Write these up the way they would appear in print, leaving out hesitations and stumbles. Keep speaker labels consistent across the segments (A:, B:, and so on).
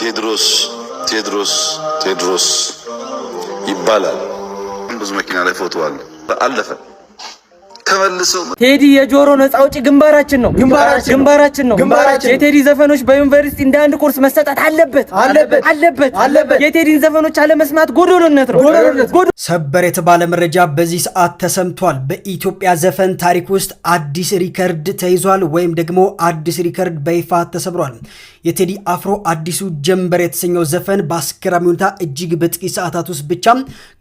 A: ቴድሮስ ይባላል። ብዙ መኪና ላይ ፎቶ አለ። አለፈ ተመልሰው
B: ቴዲ የጆሮ ነፃ አውጪ ግንባራችን ነው። የቴዲ ዘፈኖች በዩኒቨርሲቲ እንደ አንድ ኮርስ መሰጠት አለበት። የቴዲን ዘፈኖች አለመስማት ጎዶሎነት ነው።
C: ሰበር የተባለ መረጃ በዚህ ሰዓት ተሰምቷል። በኢትዮጵያ ዘፈን ታሪክ ውስጥ አዲስ ሪከርድ ተይዟል፣ ወይም ደግሞ አዲስ ሪከርድ በይፋ ተሰብሯል። የቴዲ አፍሮ አዲሱ ጀንበር የተሰኘው ዘፈን በአስገራሚ ሁኔታ እጅግ በጥቂት ሰዓታት ውስጥ ብቻ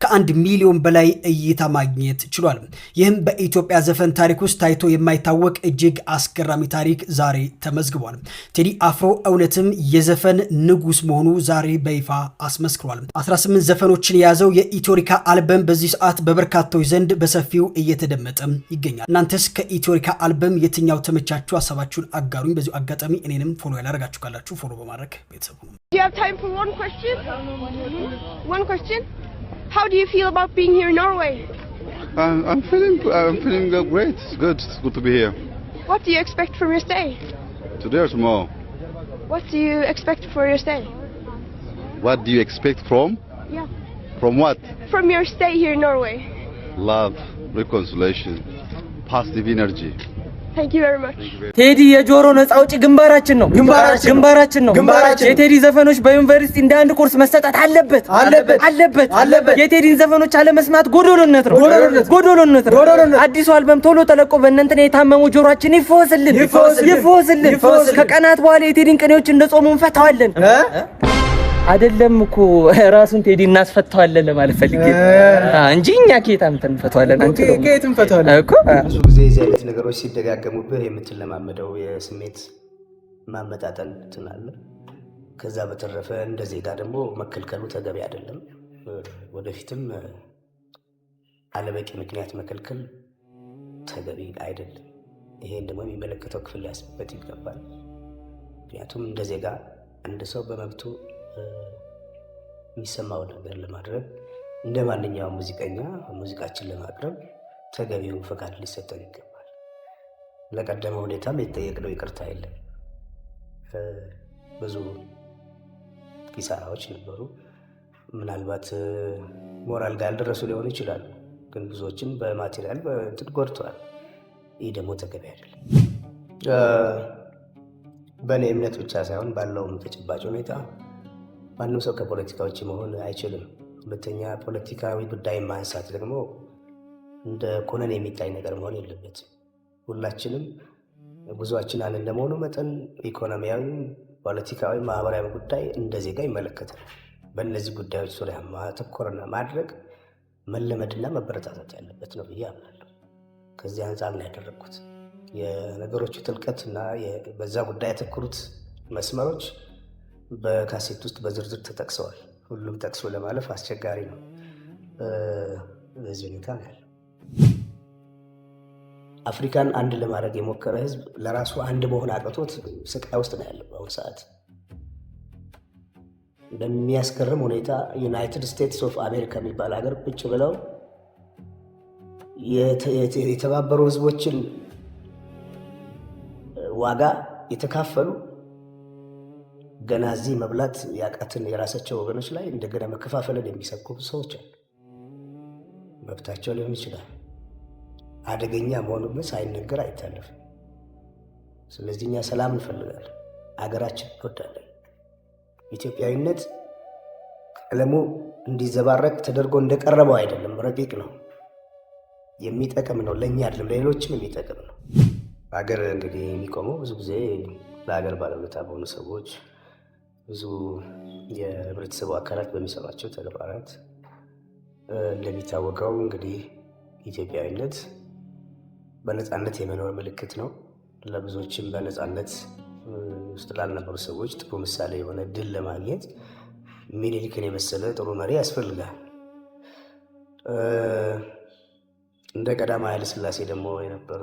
C: ከ1 ሚሊዮን በላይ እይታ ማግኘት ችሏል። ይህም በኢትዮጵያ ዘፈን ታሪክ ውስጥ ታይቶ የማይታወቅ እጅግ አስገራሚ ታሪክ ዛሬ ተመዝግቧል። ቴዲ አፍሮ እውነትም የዘፈን ንጉስ መሆኑ ዛሬ በይፋ አስመስክሯል። 18 ዘፈኖችን የያዘው የኢትዮሪካ አልበም በዚህ ሰዓት በበርካታዎች ዘንድ በሰፊው እየተደመጠ ይገኛል። እናንተስ ከኢትዮሪካ አልበም የትኛው ተመቻችሁ? ሀሳባችሁን አጋሩኝ። በዚሁ አጋጣሚ እኔንም ፎሎ ያላረጋችሁ ካላችሁ ፎሎ በማድረግ ቤተሰብ ሁኑ።
D: Do you have time for one question? One question? How do you feel about being here in Norway?
E: I'm feeling great. It's good to be here.
D: What do you expect from your stay?
E: Today or tomorrow?
D: What do you expect for your stay?
E: What do you expect from?
D: Yeah.
E: From what?
D: From your stay here in Norway.
E: Love, reconciliation, positive energy.
D: Thank you very much.
B: ቴዲ የጆሮ ነፃ አውጪ ግንባራችን ነው። የቴዲ ዘፈኖች በዩኒቨርሲቲ እንደ አንድ ኮርስ መሰጠት አለበት። የቴዲን ዘፈኖች አለመስማት ጎዶሎነት ነው። አዲሱ አልበም ቶሎ ተለቆ በእነንተና የታመሙ ጆሮአችን ይፈወስልን። ከቀናት በኋላ የቴዲን ቅኔዎች እንደጾሙ እንፈታዋለን። አይደለም እኮ ራሱን ቴዲ እናስፈታዋለን ለማለት ፈልጌ እንጂ እኛ ከየታም እንፈታዋለን። አንቺ ከየትም እንፈታዋለን እኮ።
F: ብዙ ጊዜ እዚህ አይነት ነገሮች ሲደጋገሙብህ የምትለማመደው የስሜት ማመጣጠን ትናለ። ከዛ በተረፈ እንደ ዜጋ ደግሞ መከልከሉ ተገቢ አይደለም። ወደፊትም አለበቂ ምክንያት መከልከል ተገቢ አይደለም። ይሄን ደግሞ የሚመለከተው ክፍል ሊያስብበት ይገባል። ምክንያቱም እንደ ዜጋ አንድ ሰው በመብቱ የሚሰማው ነገር ለማድረግ እንደ ማንኛውም ሙዚቀኛ ሙዚቃችን ለማቅረብ ተገቢው ፈቃድ ሊሰጠው ይገባል። ለቀደመ ሁኔታም የተጠየቅነው ይቅርታ የለም። ብዙ ኪሳራዎች ነበሩ። ምናልባት ሞራል ጋር ያልደረሱ ሊሆኑ ይችላሉ፣ ግን ብዙዎችን በማቴሪያል ጎድተዋል። ይህ ደግሞ ተገቢ አይደለም። በእኔ እምነት ብቻ ሳይሆን ባለውም ተጨባጭ ሁኔታ ማንም ሰው ከፖለቲካ ውጭ መሆን አይችልም። ሁለተኛ ፖለቲካዊ ጉዳይ ማንሳት ደግሞ እንደ ኮነን የሚታይ ነገር መሆን የለበትም። ሁላችንም ጉዟችን አንድ እንደመሆኑ መጠን ኢኮኖሚያዊ፣ ፖለቲካዊ፣ ማህበራዊ ጉዳይ እንደ ዜጋ ይመለከታል። በእነዚህ ጉዳዮች ዙሪያ ማተኮርና ማድረግ መለመድና መበረታታት ያለበት ነው ብዬ አምናለሁ። ከዚህ አንጻር ነው ያደረግኩት። የነገሮቹ ጥልቀትና በዛ ጉዳይ ያተኮሩት መስመሮች በካሴት ውስጥ በዝርዝር ተጠቅሰዋል። ሁሉም ጠቅሶ ለማለፍ አስቸጋሪ ነው። በዚህ ሁኔታ ነው ያለው። አፍሪካን አንድ ለማድረግ የሞከረ ህዝብ ለራሱ አንድ መሆን አቅቶት ስቃይ ውስጥ ነው ያለው በአሁኑ ሰዓት። በሚያስገርም ሁኔታ ዩናይትድ ስቴትስ ኦፍ አሜሪካ የሚባል ሀገር ቁጭ ብለው የተባበሩ ህዝቦችን ዋጋ የተካፈሉ ገና እዚህ መብላት ያቃትን የራሳቸው ወገኖች ላይ እንደገና መከፋፈልን የሚሰብኩ ሰዎች አሉ። መብታቸው ሊሆን ይችላል። አደገኛ መሆኑን ሳይነገር አይታለፍም። ስለዚህ እኛ ሰላም እንፈልጋለን፣ አገራችን እንወዳለን። ኢትዮጵያዊነት ቀለሙ እንዲዘባረቅ ተደርጎ እንደቀረበው አይደለም፣ ረቂቅ ነው፣ የሚጠቅም ነው። ለእኛ አይደለም ለሌሎችም የሚጠቅም ነው። ሀገር እንግዲህ የሚቆመው ብዙ ጊዜ ለሀገር ባለውለታ በሆኑ ሰዎች፣ ብዙ የህብረተሰቡ አካላት በሚሰሯቸው ተግባራት። እንደሚታወቀው እንግዲህ ኢትዮጵያዊነት በነፃነት የመኖር ምልክት ነው። ለብዙዎችም በነፃነት ውስጥ ላልነበሩ ሰዎች ጥሩ ምሳሌ የሆነ ድል ለማግኘት ምኒልክን የመሰለ ጥሩ መሪ ያስፈልጋል። እንደ ቀዳማዊ ኃይለ ሥላሴ ደግሞ የነበሩ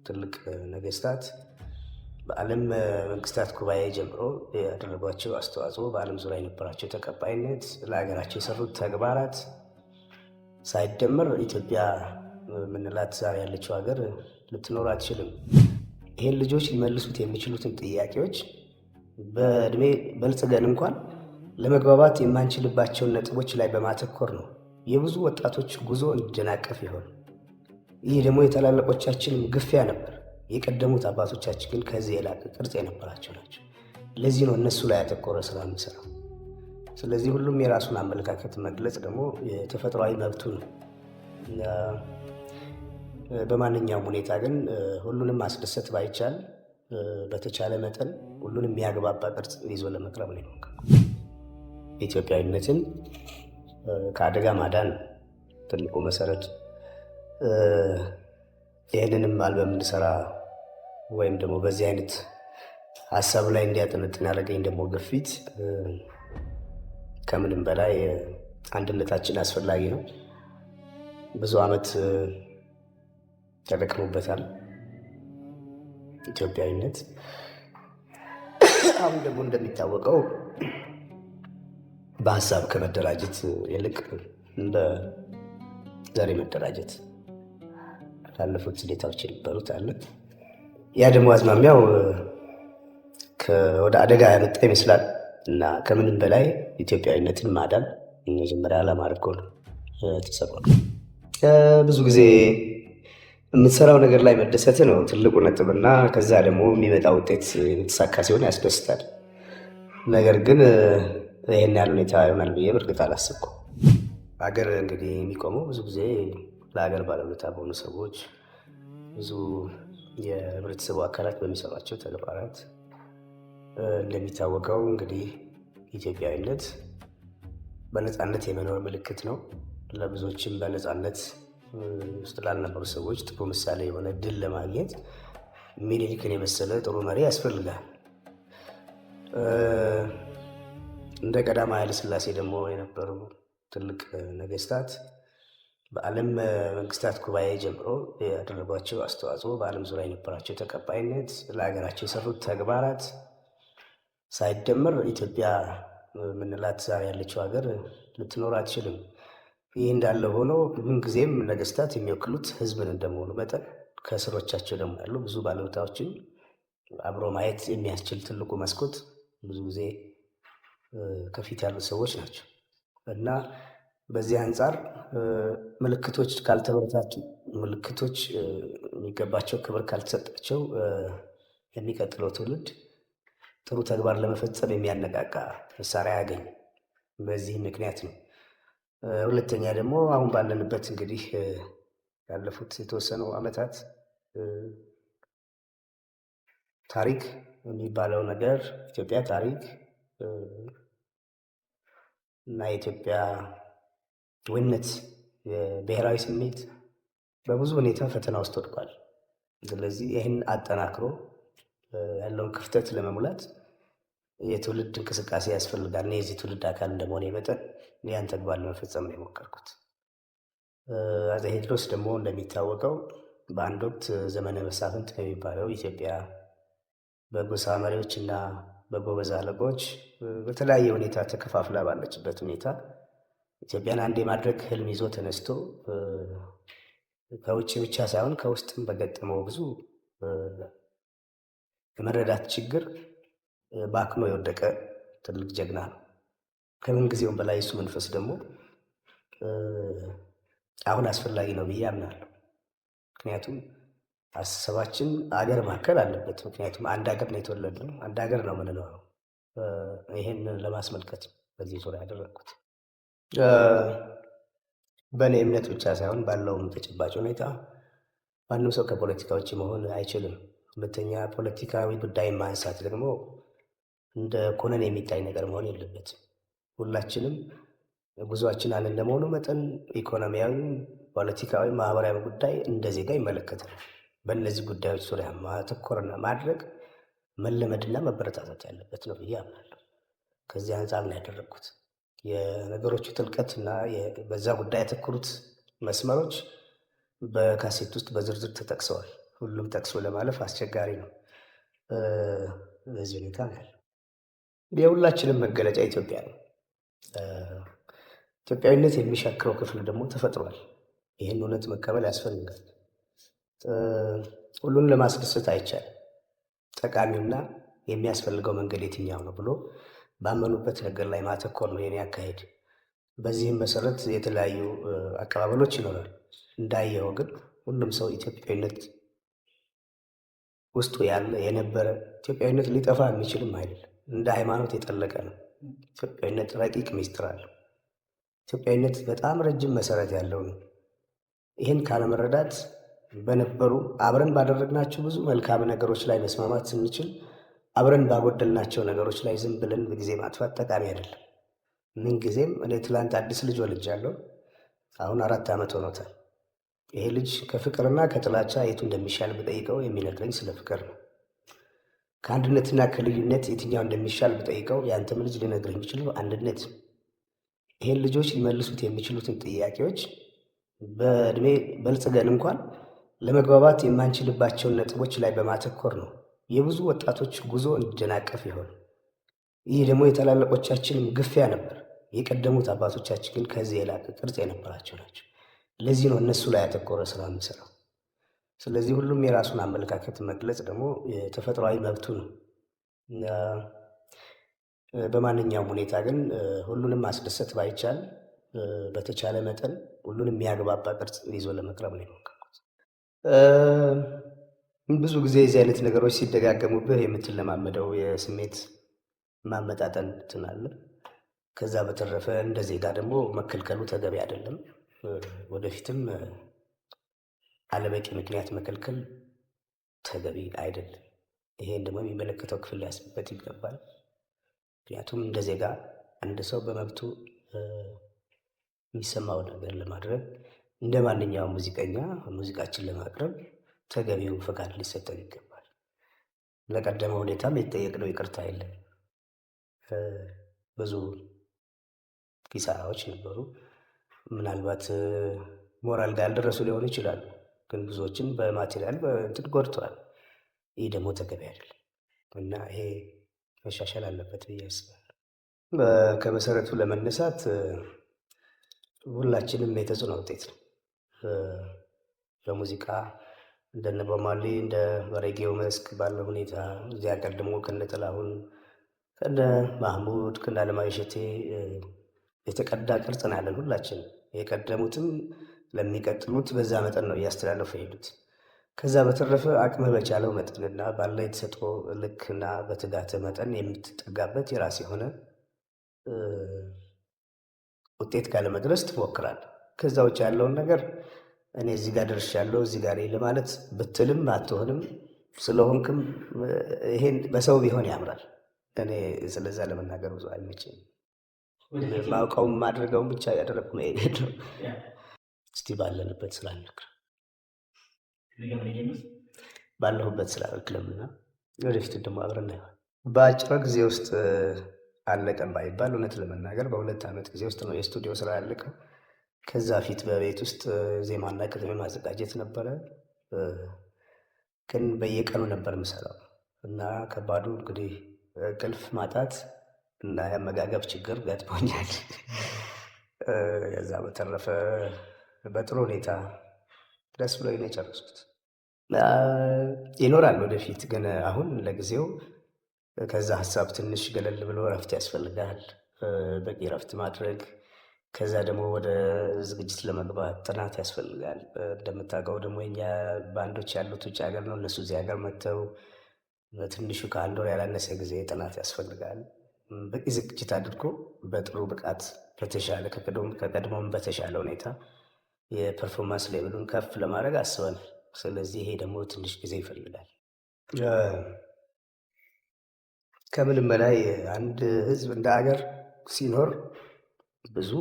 F: ትልቅ ነገስታት በዓለም መንግስታት ጉባኤ ጀምሮ ያደረጓቸው አስተዋጽኦ፣ በዓለም ዙሪያ የነበራቸው ተቀባይነት፣ ለሀገራቸው የሰሩት ተግባራት ሳይደመር ኢትዮጵያ ምንላት ዛሬ ያለችው ሀገር ልትኖር አትችልም። ይህን ልጆች ሊመልሱት የሚችሉትን ጥያቄዎች በእድሜ በልጽገን እንኳን ለመግባባት የማንችልባቸውን ነጥቦች ላይ በማተኮር ነው የብዙ ወጣቶች ጉዞ እንዲደናቀፍ ይሆን። ይህ ደግሞ የታላላቆቻችንም ግፊያ ነበር። የቀደሙት አባቶቻችን ግን ከዚህ የላቀ ቅርጽ የነበራቸው ናቸው። ለዚህ ነው እነሱ ላይ ያተኮረ ስራ የምንሰራው። ስለዚህ ሁሉም የራሱን አመለካከት መግለጽ ደግሞ የተፈጥሯዊ መብቱ ነው። በማንኛውም ሁኔታ ግን ሁሉንም ማስደሰት ባይቻል በተቻለ መጠን ሁሉንም የሚያግባባ ቅርጽ ይዞ ለመቅረብ ነው የሞከርኩት። ኢትዮጵያዊነትን ከአደጋ ማዳን ትልቁ መሰረት። ይህንንም አልበም እንድሰራ ወይም ደግሞ በዚህ አይነት ሀሳብ ላይ እንዲያጠነጥን ያደረገኝ ደግሞ ግፊት ከምንም በላይ አንድነታችን አስፈላጊ ነው። ብዙ ዓመት ተደክሞበታል ኢትዮጵያዊነት። አሁን ደግሞ እንደሚታወቀው በሀሳብ ከመደራጀት ይልቅ በዘር መደራጀት ላለፉት ሁኔታዎች የነበሩት አለ። ያ ደግሞ አዝማሚያው ወደ አደጋ ያመጣ ይመስላል እና ከምንም በላይ ኢትዮጵያዊነትን ማዳን መጀመሪያ ዓላማ አድርጎ ነው ተሰራው። ብዙ ጊዜ የምትሰራው ነገር ላይ መደሰት ነው ትልቁ ነጥብና ከዛ ደግሞ የሚመጣ ውጤት የተሳካ ሲሆን ያስደስታል። ነገር ግን ይሄን ያህል ሁኔታ ይሆናል ብዬ በእርግጥ አላሰብኩም። ሀገር እንግዲህ የሚቆመው ብዙ ጊዜ ለሀገር ባለውለታ በሆኑ ሰዎች፣ ብዙ የህብረተሰቡ አካላት በሚሰሯቸው ተግባራት። እንደሚታወቀው እንግዲህ ኢትዮጵያዊነት በነፃነት የመኖር ምልክት ነው። ለብዙዎችም በነፃነት ውስጥ ላልነበሩ ሰዎች ጥሩ ምሳሌ የሆነ ድል ለማግኘት ምኒልክን የመሰለ ጥሩ መሪ ያስፈልጋል። እንደ ቀዳማዊ ኃይለ ሥላሴ ደግሞ የነበሩ ትልቅ ነገስታት በዓለም መንግስታት ጉባኤ ጀምሮ ያደረጓቸው አስተዋጽኦ፣ በዓለም ዙሪያ የነበራቸው ተቀባይነት፣ ለሀገራቸው የሰሩት ተግባራት ሳይደመር ኢትዮጵያ የምንላት ዛሬ ያለችው ሀገር ልትኖር አትችልም። ይህ እንዳለ ሆኖ ምንጊዜም ነገስታት የሚወክሉት ህዝብን እንደመሆኑ መጠን ከስሮቻቸው ደግሞ ያሉ ብዙ ባለውለታዎችን አብሮ ማየት የሚያስችል ትልቁ መስኮት ብዙ ጊዜ ከፊት ያሉ ሰዎች ናቸው እና በዚህ አንጻር ምልክቶች ካልተበረታቱ፣ ምልክቶች የሚገባቸው ክብር ካልተሰጣቸው የሚቀጥለው ትውልድ ጥሩ ተግባር ለመፈጸም የሚያነቃቃ መሳሪያ ያገኝ። በዚህ ምክንያት ነው። ሁለተኛ ደግሞ አሁን ባለንበት እንግዲህ ያለፉት የተወሰኑ ዓመታት ታሪክ የሚባለው ነገር ኢትዮጵያ ታሪክ እና የኢትዮጵያ ወነት የብሔራዊ ስሜት በብዙ ሁኔታ ፈተና ውስጥ ወድቋል። ስለዚህ ይህን አጠናክሮ ያለውን ክፍተት ለመሙላት የትውልድ እንቅስቃሴ ያስፈልጋል። የዚህ ትውልድ አካል እንደመሆነ መጠን ያን ተግባር ለመፈጸም ነው የሞከርኩት። አፄ ቴዎድሮስ ደግሞ እንደሚታወቀው በአንድ ወቅት ዘመነ መሳፍንት የሚባለው ኢትዮጵያ በጎሳ መሪዎች እና በጎበዝ አለቆች በተለያየ ሁኔታ ተከፋፍላ ባለችበት ሁኔታ ኢትዮጵያን አንድ የማድረግ ህልም ይዞ ተነስቶ ከውጭ ብቻ ሳይሆን ከውስጥም በገጠመው ብዙ የመረዳት ችግር ባክኖ የወደቀ ትልቅ ጀግና ነው። ከምን ጊዜውም በላይ እሱ መንፈስ ደግሞ አሁን አስፈላጊ ነው ብዬ አምናለሁ። ምክንያቱም አስተሳሰባችን አገር ማከል አለበት። ምክንያቱም አንድ ሀገር ነው የተወለድነው፣ አንድ ሀገር ነው የምንኖረው። ይሄን ለማስመልከት በዚህ ዙሪያ ያደረግኩት በእኔ እምነት ብቻ ሳይሆን ባለውም ተጨባጭ ሁኔታ ማንም ሰው ከፖለቲካ ውጭ መሆን አይችልም። ሁለተኛ ፖለቲካዊ ጉዳይ ማንሳት ደግሞ እንደ ኮነን የሚታይ ነገር መሆን የለበትም። ሁላችንም ጉዟችን አንድ እንደመሆኑ መጠን ኢኮኖሚያዊ፣ ፖለቲካዊ፣ ማህበራዊ ጉዳይ እንደ ዜጋ ይመለከታል። በእነዚህ ጉዳዮች ዙሪያ ማተኮርና ማድረግ መለመድና መበረታታት ያለበት ነው ብዬ አምናለሁ። ከዚህ አንጻር ነው ያደረግኩት። የነገሮቹ ጥልቀትና በዛ ጉዳይ ያተኮሩት መስመሮች በካሴት ውስጥ በዝርዝር ተጠቅሰዋል። ሁሉም ጠቅሶ ለማለፍ አስቸጋሪ ነው። በዚህ ሁኔታ ነው ያለው። የሁላችንም መገለጫ ኢትዮጵያ ነው። ኢትዮጵያዊነት የሚሻክረው ክፍል ደግሞ ተፈጥሯል። ይህን እውነት መቀበል ያስፈልጋል። ሁሉን ለማስደሰት አይቻልም። ጠቃሚውና የሚያስፈልገው መንገድ የትኛው ነው ብሎ ባመኑበት ነገር ላይ ማተኮር ነው የኔ አካሄድ። በዚህም መሰረት የተለያዩ አቀባበሎች ይኖራል። እንዳየው ግን ሁሉም ሰው ኢትዮጵያዊነት ውስጡ ያለ የነበረ ኢትዮጵያዊነት ሊጠፋ የሚችልም አይደለም። እንደ ሃይማኖት የጠለቀ ነው። ኢትዮጵያዊነት ረቂቅ ሚስጥር አለው። ኢትዮጵያዊነት በጣም ረጅም መሰረት ያለው ነው። ይህን ካለመረዳት በነበሩ አብረን ባደረግናቸው ብዙ መልካም ነገሮች ላይ መስማማት ስንችል አብረን ባጎደልናቸው ነገሮች ላይ ዝም ብለን ጊዜ ማጥፋት ጠቃሚ አይደለም። ምን ጊዜም እኔ ትላንት አዲስ ልጅ ወልጃለሁ። አሁን 4 ዓመት ሆኖታል። ይሄ ልጅ ከፍቅርና ከጥላቻ የቱ እንደሚሻል ብጠይቀው የሚነግረኝ ስለ ፍቅር ነው። ከአንድነትና ከልዩነት የትኛው እንደሚሻል ብጠይቀው ያንተም ልጅ ሊነግር የሚችለው አንድነት። ይሄን ልጆች ሊመልሱት የሚችሉትን ጥያቄዎች በእድሜ በልጽገን እንኳን ለመግባባት የማንችልባቸውን ነጥቦች ላይ በማተኮር ነው የብዙ ወጣቶች ጉዞ እንዲደናቀፍ ይሆን። ይህ ደግሞ የታላላቆቻችንም ግፊያ ነበር። የቀደሙት አባቶቻችን ግን ከዚህ የላቀ ቅርጽ የነበራቸው ናቸው። ለዚህ ነው እነሱ ላይ ያተኮረ ስራ የምሰራው። ስለዚህ ሁሉም የራሱን አመለካከት መግለጽ ደግሞ የተፈጥሯዊ መብቱ ነው። በማንኛውም ሁኔታ ግን ሁሉንም ማስደሰት ባይቻል በተቻለ መጠን ሁሉንም የሚያግባባ ቅርጽ ይዞ ለመቅረብ ነው የሞከርኩት። ብዙ ጊዜ የዚህ አይነት ነገሮች ሲደጋገሙብህ የምትለማመደው የስሜት ማመጣጠን ትናለ። ከዛ በተረፈ እንደ ዜጋ ደግሞ መከልከሉ ተገቢ አይደለም። ወደፊትም አለበቂ ምክንያት መከልከል ተገቢ አይደለም። ይሄን ደግሞ የሚመለከተው ክፍል ሊያስብበት ይገባል። ምክንያቱም እንደ ዜጋ አንድ ሰው በመብቱ የሚሰማው ነገር ለማድረግ እንደ ማንኛውም ሙዚቀኛ ሙዚቃችን ለማቅረብ ተገቢው ፈቃድ ሊሰጠን ይገባል። ለቀደመ ሁኔታም የተጠየቅነው ይቅርታ የለም። ብዙ ኪሳራዎች ነበሩ። ምናልባት ሞራል ጋር ያልደረሱ ሊሆኑ ይችላሉ፣ ግን ብዙዎችን በማቴሪያል በእንትን ጎድተዋል። ይህ ደግሞ ተገቢ አይደለም እና ይሄ መሻሻል አለበት ብዬ አስባለሁ። ከመሰረቱ ለመነሳት ሁላችንም የተጽዕኖ ውጤት ነው። በሙዚቃ እንደነ ቦብ ማርሊ እንደ በሬጌው መስክ ባለ ሁኔታ እዚያ ሀገር ደግሞ ከነ ጥላሁን ከነ ማህሙድ ከነ አለማየሁ እሸቴ የተቀዳ ቅርጽ ነው ያለን ሁላችን። የቀደሙትም ለሚቀጥሉት በዛ መጠን ነው እያስተላለፉ የሄዱት። ከዛ በተረፈ አቅምህ በቻለው መጠንና ባለ የተሰጠው ልክና በትጋት መጠን የምትጠጋበት የራስ የሆነ ውጤት ካለ መድረስ ትሞክራለህ። ከዛ ውጭ ያለውን ነገር እኔ እዚህ ጋር ደርሻለሁ እዚህ ጋር ለማለት ብትልም አትሆንም። ስለሆንክም ይሄን በሰው ቢሆን ያምራል። እኔ ስለዛ ለመናገር ብዙ አይመችም። ማውቀውም ማድረገውም ብቻ ያደረግኩ መሄድ ነው። እስቲ ባለንበት ስላልነግር ባለሁበት ስላልክለምና ወደፊት ደግሞ አብረን ነው። በአጭር ጊዜ ውስጥ አለቀም ባይባል እውነት ለመናገር በ2 ዓመት ጊዜ ውስጥ ነው የስቱዲዮ ስራ ያለቀው። ከዛ ፊት በቤት ውስጥ ዜማና ግጥም ማዘጋጀት ነበረ፣ ግን በየቀኑ ነበር የምሰራው እና ከባዱ እንግዲህ እንቅልፍ ማጣት እና የአመጋገብ ችግር ገጥሞኛል። ከዛ በተረፈ በጥሩ ሁኔታ ደስ ብሎኝ ነው የጨረስኩት። ይኖራል ወደፊት፣ ግን አሁን ለጊዜው ከዛ ሀሳብ ትንሽ ገለል ብሎ እረፍት ያስፈልጋል፣ በቂ እረፍት ማድረግ። ከዛ ደግሞ ወደ ዝግጅት ለመግባት ጥናት ያስፈልጋል። እንደምታውቀው ደግሞ የኛ ባንዶች ያሉት ውጭ ሀገር ነው። እነሱ እዚህ ሀገር መጥተው በትንሹ ከ1 ወር ያላነሰ ጊዜ ጥናት ያስፈልጋል። በቂ ዝግጅት አድርጎ በጥሩ ብቃት በተሻለ ከቀድሞም በተሻለ ሁኔታ የፐርፎርማንስ ሌቭሉን ከፍ ለማድረግ አስበናል። ስለዚህ ይሄ ደግሞ ትንሽ ጊዜ ይፈልጋል። ከምንም በላይ አንድ ህዝብ እንደ ሀገር ሲኖር ብዙ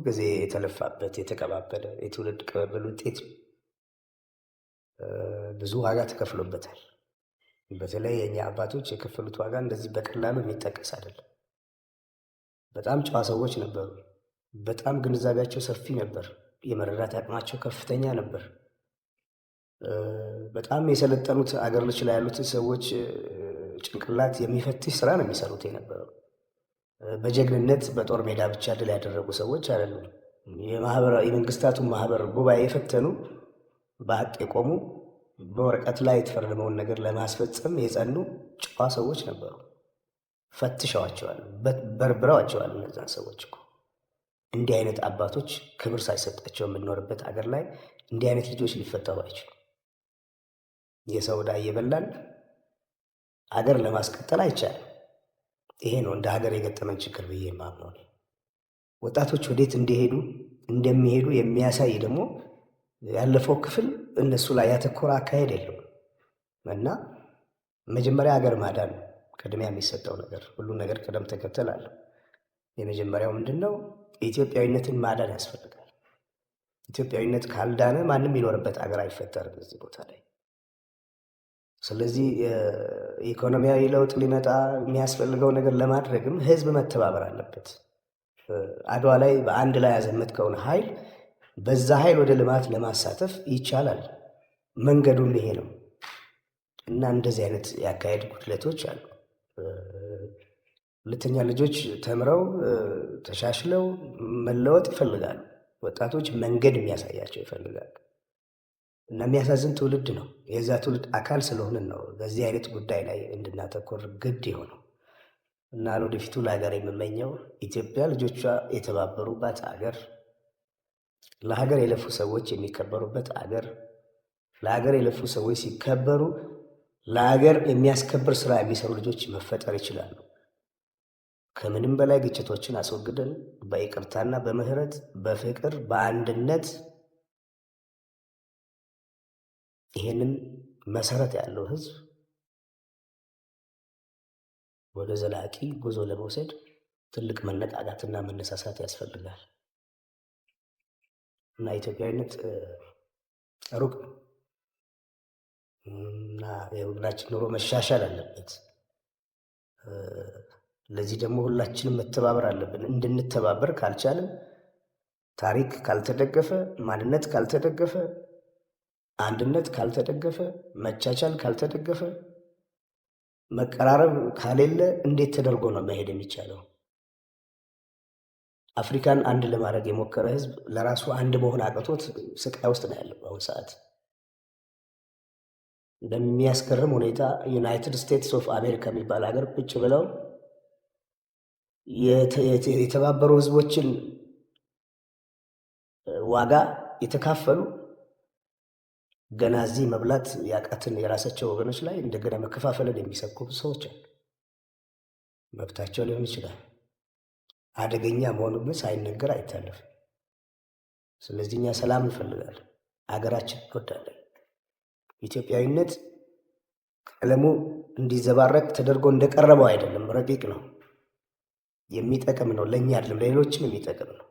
F: ጊዜ የተለፋበት የተቀባበለ የትውልድ ቅብብል ውጤት ብዙ ዋጋ ተከፍሎበታል። በተለይ የኛ አባቶች የከፈሉት ዋጋ እንደዚህ በቀላሉ የሚጠቀስ አይደለም። በጣም ጨዋ ሰዎች ነበሩ። በጣም ግንዛቤያቸው ሰፊ ነበር። የመረዳት አቅማቸው ከፍተኛ ነበር። በጣም የሰለጠኑት አገሮች ላይ ያሉት ሰዎች ጭንቅላት የሚፈትሽ ስራ ነው የሚሰሩት የነበረው። በጀግንነት በጦር ሜዳ ብቻ ድል ያደረጉ ሰዎች አይደሉም። የመንግስታቱን ማህበር ጉባኤ የፈተኑ በሀቅ የቆሙ በወረቀት ላይ የተፈረመውን ነገር ለማስፈጸም የጸኑ ጨዋ ሰዎች ነበሩ። ፈትሸዋቸዋል፣ በርብረዋቸዋል። እነዛን ሰዎች እኮ እንዲህ አይነት አባቶች ክብር ሳይሰጣቸው የምንኖርበት አገር ላይ እንዲህ አይነት ልጆች ሊፈጠሩ አይችሉም። የሰው ዕዳ እየበላን አገር ለማስቀጠል አይቻልም። ይሄ ነው እንደ ሀገር የገጠመን ችግር ብዬ የማምነው። ወጣቶች ወዴት እንደሚሄዱ የሚያሳይ ደግሞ ያለፈው ክፍል እነሱ ላይ ያተኮረ አካሄድ የለውም እና መጀመሪያ ሀገር ማዳን ቅድሚያ የሚሰጠው ነገር፣ ሁሉ ነገር ቅደም ተከተል አለው። የመጀመሪያው ምንድነው? ኢትዮጵያዊነትን ማዳን ያስፈልጋል። ኢትዮጵያዊነት ካልዳነ ማንም የሚኖርበት አገር አይፈጠርም እዚህ ቦታ ላይ። ስለዚህ ኢኮኖሚያዊ ለውጥ ሊመጣ የሚያስፈልገው ነገር ለማድረግም ህዝብ መተባበር አለበት። አድዋ ላይ በአንድ ላይ ያዘመትከውን ኃይል በዛ ኃይል ወደ ልማት ለማሳተፍ ይቻላል። መንገዱም ይሄ ነው እና እንደዚህ አይነት ያካሄድ ጉድለቶች አሉ። ሁለተኛ ልጆች ተምረው ተሻሽለው መለወጥ ይፈልጋሉ። ወጣቶች መንገድ የሚያሳያቸው ይፈልጋሉ እና የሚያሳዝን ትውልድ ነው። የዛ ትውልድ አካል ስለሆንን ነው በዚህ አይነት ጉዳይ ላይ እንድናተኮር ግድ የሆነው እና ለወደፊቱ ለሀገር የምመኘው ኢትዮጵያ ልጆቿ የተባበሩባት አገር፣ ለሀገር የለፉ ሰዎች የሚከበሩበት አገር፣ ለሀገር የለፉ ሰዎች ሲከበሩ ለሀገር የሚያስከብር ስራ የሚሰሩ ልጆች መፈጠር ይችላሉ። ከምንም በላይ ግጭቶችን አስወግደን በይቅርታና በምህረት በፍቅር በአንድነት ይሄንን መሰረት ያለው ህዝብ ወደ ዘላቂ ጉዞ ለመውሰድ ትልቅ መነቃቃትና መነሳሳት ያስፈልጋል እና ኢትዮጵያዊነት ሩቅ እና የሁላችን ኑሮ መሻሻል አለበት። ለዚህ ደግሞ ሁላችንም መተባበር አለብን። እንድንተባበር ካልቻልን፣ ታሪክ ካልተደገፈ፣ ማንነት ካልተደገፈ፣ አንድነት ካልተደገፈ፣ መቻቻል ካልተደገፈ፣ መቀራረብ ካሌለ እንዴት ተደርጎ ነው መሄድ የሚቻለው? አፍሪካን አንድ ለማድረግ የሞከረ ህዝብ ለራሱ አንድ መሆን አቅቶት ስቃይ ውስጥ ነው ያለው በአሁኑ ሰዓት። በሚያስገርም ሁኔታ ዩናይትድ ስቴትስ ኦፍ አሜሪካ የሚባል ሀገር ቁጭ ብለው የተባበሩ ህዝቦችን ዋጋ የተካፈሉ ገና እዚህ መብላት ያቃትን የራሳቸው ወገኖች ላይ እንደገና መከፋፈልን የሚሰብኩ ሰዎች አሉ። መብታቸው ሊሆን ይችላል። አደገኛ መሆኑ ግን ሳይነገር አይታለፍም። ስለዚህ እኛ ሰላም እንፈልጋለን፣ አገራችን እንወዳለን። ኢትዮጵያዊነት ቀለሙ እንዲዘባረቅ ተደርጎ እንደቀረበው አይደለም፣ ረቂቅ ነው፣ የሚጠቅም ነው። ለእኛ አይደለም ለሌሎችም የሚጠቅም ነው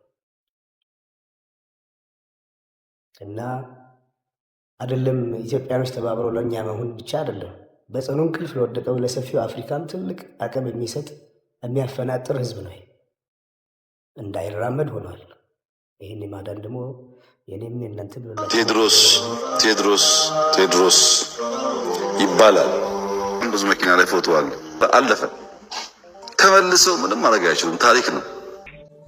F: እና አይደለም ኢትዮጵያኖች ተባብረው ለእኛ መሆን ብቻ አይደለም፣ በጽኑ እንቅልፍ ለወደቀው ለሰፊው አፍሪካም ትልቅ አቅም የሚሰጥ የሚያፈናጥር ህዝብ ነው። እንዳይራመድ ሆኗል። ይህን የማዳን ደግሞ የኔም የእናንተ
A: ቴድሮስ ይባላል። ብዙ መኪና ላይ ፎቶ አለ። አለፈ። ተመልሰው ምንም ማድረግ አይችሉም። ታሪክ ነው።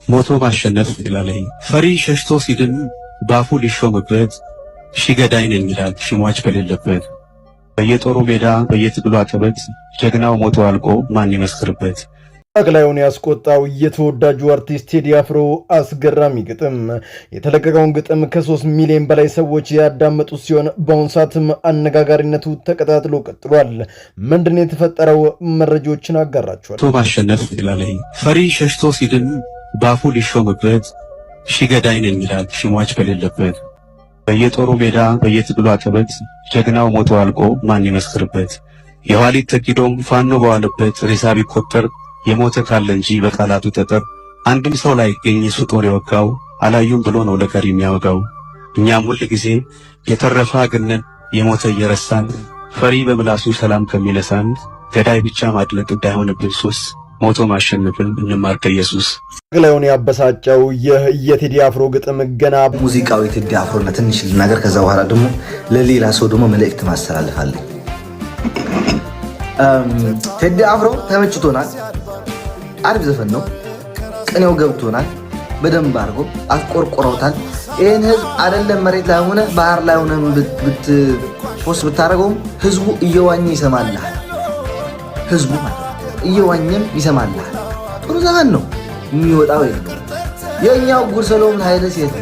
G: ሞቶ ማሸነፍ ይላል። ፈሪ ሸሽቶ ሲድን ባፉ ሊሾምበት ሺገዳይ ነኝ ይላል ሽሟች በሌለበት። በየጦሩ ሜዳ በየትግሉ አቀበት ጀግናው ሞቶ አልቆ ማን ይመስክርበት።
H: ጠቅላዩን ያስቆጣው የተወዳጁ አርቲስት ቴዲ አፍሮ አስገራሚ ግጥም። የተለቀቀውን ግጥም ከ3 ሚሊዮን በላይ ሰዎች ያዳመጡት ሲሆን በአሁኑ ሰዓትም አነጋጋሪነቱ ተቀጣጥሎ ቀጥሏል። ምንድነው የተፈጠረው? መረጃዎችን አጋራችኋል።
G: ሞቶ ማሸነፍ ይላል። ፈሪ ሸሽቶ ሲድን ባፉ ሊሾምበት ሺገዳይ ነኝ ይላል ሽሟች በሌለበት። በየጦሩ ሜዳ በየትግሉ አቀበት ጀግናው ሞቶ አልቆ ማን ይመስክርበት። የኋሊት ተኪዶም ፋኖ በዋለበት ሬሳ ቢቆጠር የሞተ ካለ እንጂ በቃላቱ ጠጠር አንድም ሰው ላይ ገኝ እሱ ጦር የወጋው አላዩም ብሎ ነው ለቀሪ የሚያወጋው። እኛም ሁል ጊዜ የተረፈ አግነን የሞተ እየረሳን ፈሪ በምላሱ ሰላም ከሚነሳን ገዳይ ብቻ ማድለቅ እንዳይሆንብን ሱስ ሞቶ ማሸነፍን እንማር ከኢየሱስ።
H: ጠቅላዩን ያበሳጨው ይህ የቴዲ አፍሮ ግጥም ገና
I: ሙዚቃው የቴዲ አፍሮና ትንሽ ልናገር፣ ከዛ በኋላ ደግሞ ለሌላ ሰው ደግሞ መልእክት ማስተላልፋለሁ። ቴዲ አፍሮ ተመችቶናል። አሪፍ ዘፈን ነው። ቅኔው ገብቶናል። በደንብ አድርጎ አስቆርቆረውታል። ይህን ህዝብ አይደለም መሬት ላይ ሆነ ባህር ላይ ሆነ ፖስት ብታረገው ህዝቡ እየዋኘ ይሰማልሃል። ህዝቡ ማለት እየዋኘም ይሰማልሃል። ጥሩ ዘፈን ነው የሚወጣው የለም። የኛው ጉድ ሰሎሞን ኃይለ ሴት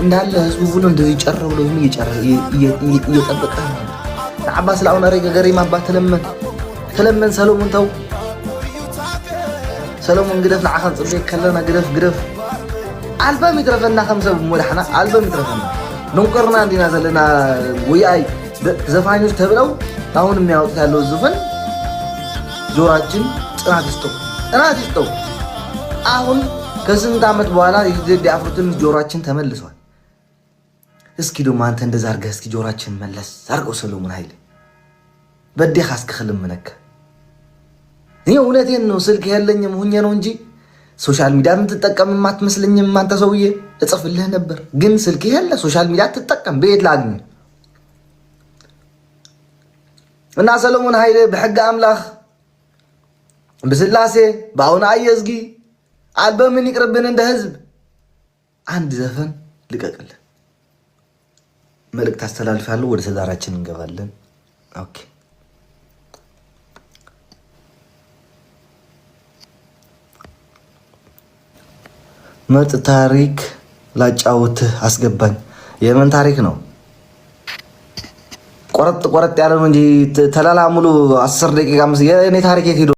I: እንዳለ ህዝቡ ብሎ እንደዚህ ጨር ብሎ እየጠበቀ አባስ ላውና ረገ ገሪማ አባ ተለመን ሰሎሞን ተው ሰሎሞን ግደፍ ንዓኸን ጽቤ ከለና ግደፍ አልበም ይትረፈና ከምሰብ ሞላሕና አልበም ይትረፈና ንንቆርና እንዲና ዘለና ወያይ ዘፋኞች ተብለው አሁን የሚያወጡት ያለው ዘፈን ጆሮአችን ጽናት ይስጠው። አሁን ከስንት ዓመት በኋላ የቴዲ አፍሮ ትንሽ ጆሮአችን ተመልሷል። እስኪ ደግሞ አንተ እንደዛ አድርገህ እስኪ ጆሮአችን መለስ አድርገው ሰሎሞን ኃይሌ በዴኻ እስክኽልም ምነከ እኔ እውነቴን ነው። ስልክ ያለኝም ሁኜ ነው እንጂ ሶሻል ሚዲያ የምትጠቀም አትመስለኝም። አንተ ሰውዬ እጽፍልህ ነበር ግን ስልክ ያለ ሶሻል ሚዲያ ትጠቀም በየት ላግኝ እና ሰሎሞን ኃይሌ በሕግ አምላኽ በስላሴ በአሁን አየዝጊ አልበምን ይቅርብን እንደ ህዝብ አንድ ዘፈን ልቀቅልን መልእክት አስተላልፋለሁ። ወደ ተዳራችን እንገባለን። ኦኬ ምርጥ ታሪክ ላጫውትህ አስገባኝ። የምን ታሪክ ነው? ቆረጥ ያለ ነው እንጂ ተላላ ሙሉ 10 ደቂቃ የኔ ታሪክ የት ሄዶ